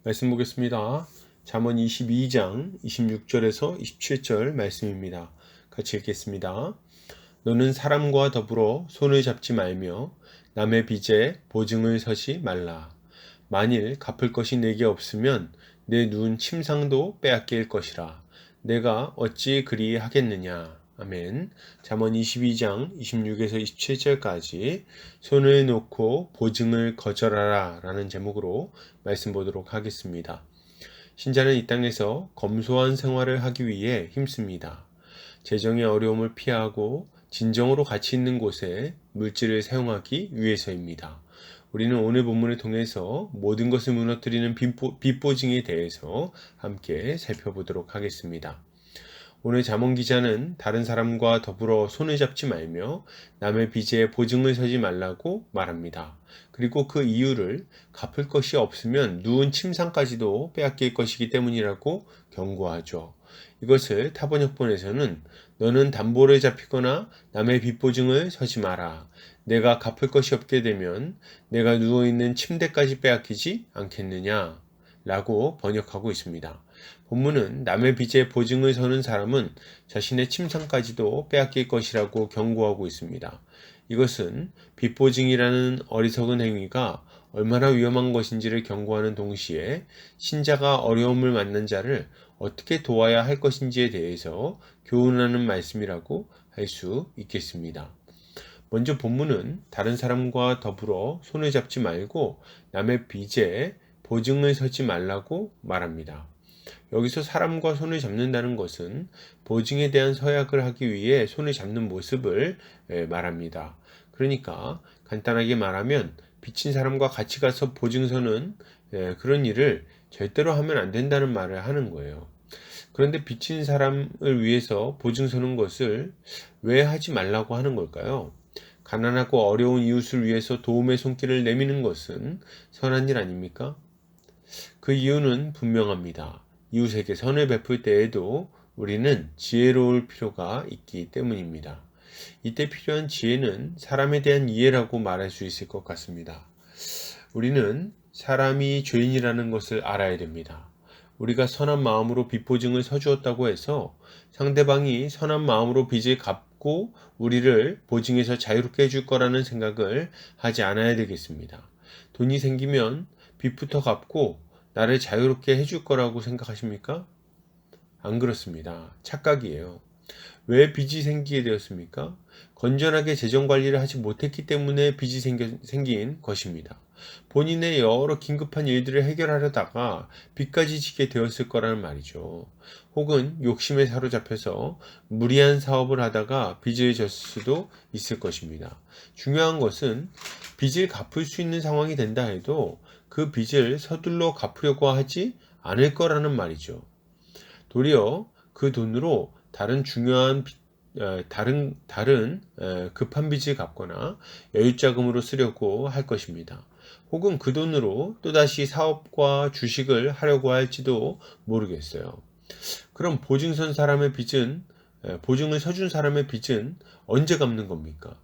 말씀 보겠습니다. 잠언 22장 26절에서 27절 말씀입니다. 같이 읽겠습니다. 너는 사람과 더불어 손을 잡지 말며 남의 빚에 보증을 서지 말라. 만일 갚을 것이 내게 없으면 내 눈 침상도 빼앗길 것이라. 내가 어찌 그리 하겠느냐. 아멘. 잠언 22장 26에서 27절까지 손을 놓고 보증을 거절하라 라는 제목으로 말씀 보도록 하겠습니다. 신자는 이 땅에서 검소한 생활을 하기 위해 힘씁니다. 재정의 어려움을 피하고 진정으로 가치 있는 곳에 물질을 사용하기 위해서입니다. 우리는 오늘 본문을 통해서 모든 것을 무너뜨리는 빚보증에 대해서 함께 살펴보도록 하겠습니다. 오늘 잠언 기자는 다른 사람과 더불어 손을 잡지 말며 남의 빚에 보증을 서지 말라고 말합니다. 그리고 그 이유를 갚을 것이 없으면 누운 침상까지도 빼앗길 것이기 때문이라고 경고하죠. 이것을 타번역본에서는 너는 담보를 잡히거나 남의 빚 보증을 서지 마라. 내가 갚을 것이 없게 되면 내가 누워있는 침대까지 빼앗기지 않겠느냐? 라고 번역하고 있습니다. 본문은 남의 빚에 보증을 서는 사람은 자신의 침상까지도 빼앗길 것이라고 경고하고 있습니다. 이것은 빚보증이라는 어리석은 행위가 얼마나 위험한 것인지를 경고하는 동시에 신자가 어려움을 만난 자를 어떻게 도와야 할 것인지에 대해서 교훈하는 말씀이라고 할 수 있겠습니다. 먼저 본문은 다른 사람과 더불어 손을 잡지 말고 남의 빚에 보증을 서지 말라고 말합니다. 여기서 사람과 손을 잡는다는 것은 보증에 대한 서약을 하기 위해 손을 잡는 모습을 말합니다. 그러니까 간단하게 말하면 빚진 사람과 같이 가서 보증서는 그런 일을 절대로 하면 안 된다는 말을 하는 거예요. 그런데 빚진 사람을 위해서 보증 서는 것을 왜 하지 말라고 하는 걸까요? 가난하고 어려운 이웃을 위해서 도움의 손길을 내미는 것은 선한 일 아닙니까? 그 이유는 분명합니다. 이웃에게 선을 베풀 때에도 우리는 지혜로울 필요가 있기 때문입니다. 이때 필요한 지혜는 사람에 대한 이해라고 말할 수 있을 것 같습니다. 우리는 사람이 죄인이라는 것을 알아야 됩니다. 우리가 선한 마음으로 빚 보증을 서주었다고 해서 상대방이 선한 마음으로 빚을 갚고 우리를 보증에서 자유롭게 해줄 거라는 생각을 하지 않아야 되겠습니다. 돈이 생기면 빚부터 갚고 나를 자유롭게 해줄 거라고 생각하십니까? 안 그렇습니다. 착각이에요. 왜 빚이 생기게 되었습니까? 건전하게 재정 관리를 하지 못했기 때문에 빚이 생긴 것입니다. 본인의 여러 긴급한 일들을 해결하려다가 빚까지 지게 되었을 거라는 말이죠. 혹은 욕심에 사로잡혀서 무리한 사업을 하다가 빚을 졌을 수도 있을 것입니다. 중요한 것은 빚을 갚을 수 있는 상황이 된다 해도 그 빚을 서둘러 갚으려고 하지 않을 거라는 말이죠. 도리어 그 돈으로 다른 중요한 급한 빚을 갚거나 여윳자금으로 쓰려고 할 것입니다. 혹은 그 돈으로 또다시 사업과 주식을 하려고 할지도 모르겠어요. 그럼 보증을 서준 사람의 빚은 언제 갚는 겁니까?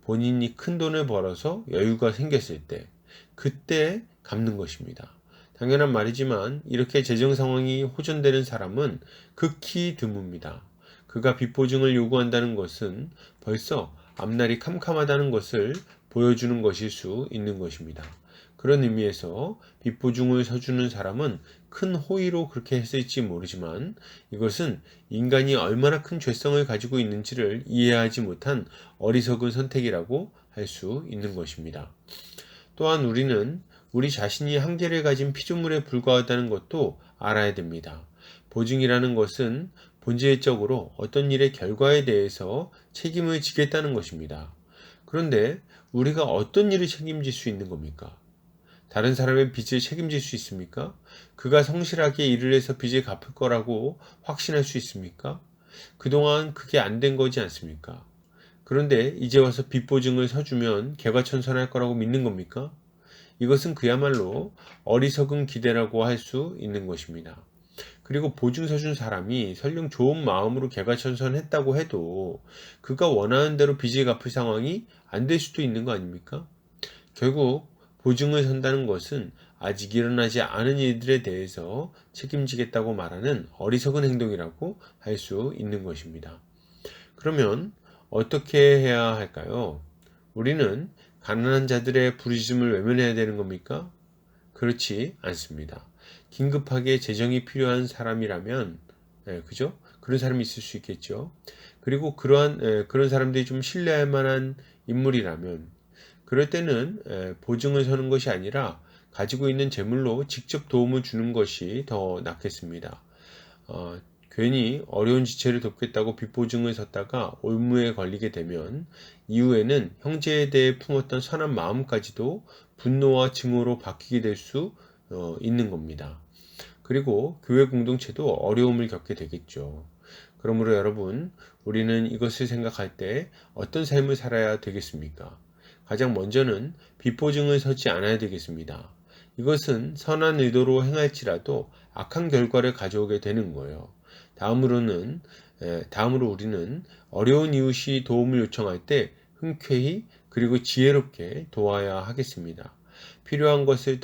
본인이 큰 돈을 벌어서 여유가 생겼을 때, 그때 갚는 것입니다. 당연한 말이지만 이렇게 재정 상황이 호전되는 사람은 극히 드뭅니다. 그가 빚 보증을 요구한다는 것은 벌써 앞날이 캄캄하다는 것을 보여주는 것일 수 있는 것입니다. 그런 의미에서 빚 보증을 서주는 사람은 큰 호의로 그렇게 했을지 모르지만 이것은 인간이 얼마나 큰 죄성을 가지고 있는지를 이해하지 못한 어리석은 선택이라고 할 수 있는 것입니다. 또한 우리는 우리 자신이 한계를 가진 피조물에 불과하다는 것도 알아야 됩니다. 보증이라는 것은 본질적으로 어떤 일의 결과에 대해서 책임을 지겠다는 것입니다. 그런데 우리가 어떤 일을 책임질 수 있는 겁니까? 다른 사람의 빚을 책임질 수 있습니까? 그가 성실하게 일을 해서 빚을 갚을 거라고 확신할 수 있습니까? 그동안 그게 안 된 거지 않습니까? 그런데 이제 와서 빚 보증을 서주면 개과천선할 거라고 믿는 겁니까? 이것은 그야말로 어리석은 기대라고 할 수 있는 것입니다. 그리고 보증 서준 사람이 설령 좋은 마음으로 개과천선했다고 해도 그가 원하는 대로 빚을 갚을 상황이 안 될 수도 있는 거 아닙니까? 결국 보증을 선다는 것은 아직 일어나지 않은 일들에 대해서 책임지겠다고 말하는 어리석은 행동이라고 할 수 있는 것입니다. 그러면 어떻게 해야 할까요? 우리는 가난한 자들의 부르짖음을 외면해야 되는 겁니까? 그렇지 않습니다. 긴급하게 재정이 필요한 사람이라면, 그죠? 그런 사람이 있을 수 있겠죠. 그리고 그런 사람들이 좀 신뢰할 만한 인물이라면, 그럴 때는 보증을 서는 것이 아니라 가지고 있는 재물로 직접 도움을 주는 것이 더 낫겠습니다. 어, 괜히 어려운 지체를 돕겠다고 빚보증을 섰다가 올무에 걸리게 되면 이후에는 형제에 대해 품었던 선한 마음까지도 분노와 증오로 바뀌게 될 수 있는 겁니다. 그리고 교회 공동체도 어려움을 겪게 되겠죠. 그러므로 여러분, 우리는 이것을 생각할 때 어떤 삶을 살아야 되겠습니까? 가장 먼저는 빚보증을 서지 않아야 되겠습니다. 이것은 선한 의도로 행할지라도 악한 결과를 가져오게 되는 거예요. 다음으로 우리는 어려운 이웃이 도움을 요청할 때 흔쾌히 그리고 지혜롭게 도와야 하겠습니다. 필요한 것을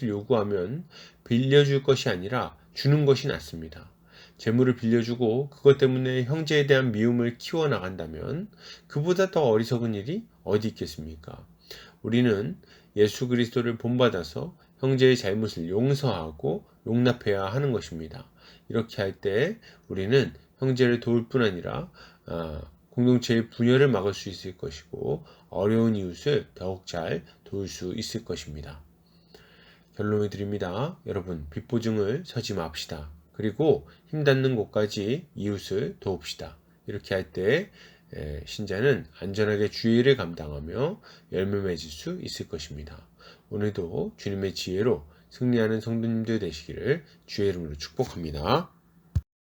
요구하면 빌려줄 것이 아니라 주는 것이 낫습니다. 재물을 빌려주고 그것 때문에 형제에 대한 미움을 키워나간다면 그보다 더 어리석은 일이 어디 있겠습니까? 우리는 예수 그리스도를 본받아서 형제의 잘못을 용서하고 용납해야 하는 것입니다. 이렇게 할 때 우리는 형제를 도울 뿐 아니라 공동체의 분열을 막을 수 있을 것이고 어려운 이웃을 더욱 잘 도울 수 있을 것입니다. 결론을 드립니다. 여러분, 빚보증을 서지 맙시다. 그리고 힘 닿는 곳까지 이웃을 도웁시다. 이렇게 할 때 신자는 안전하게 주의를 감당하며 열매 맺을 수 있을 것입니다. 오늘도 주님의 지혜로 승리하는 성도님들 되시기를 주의 이름으로 축복합니다.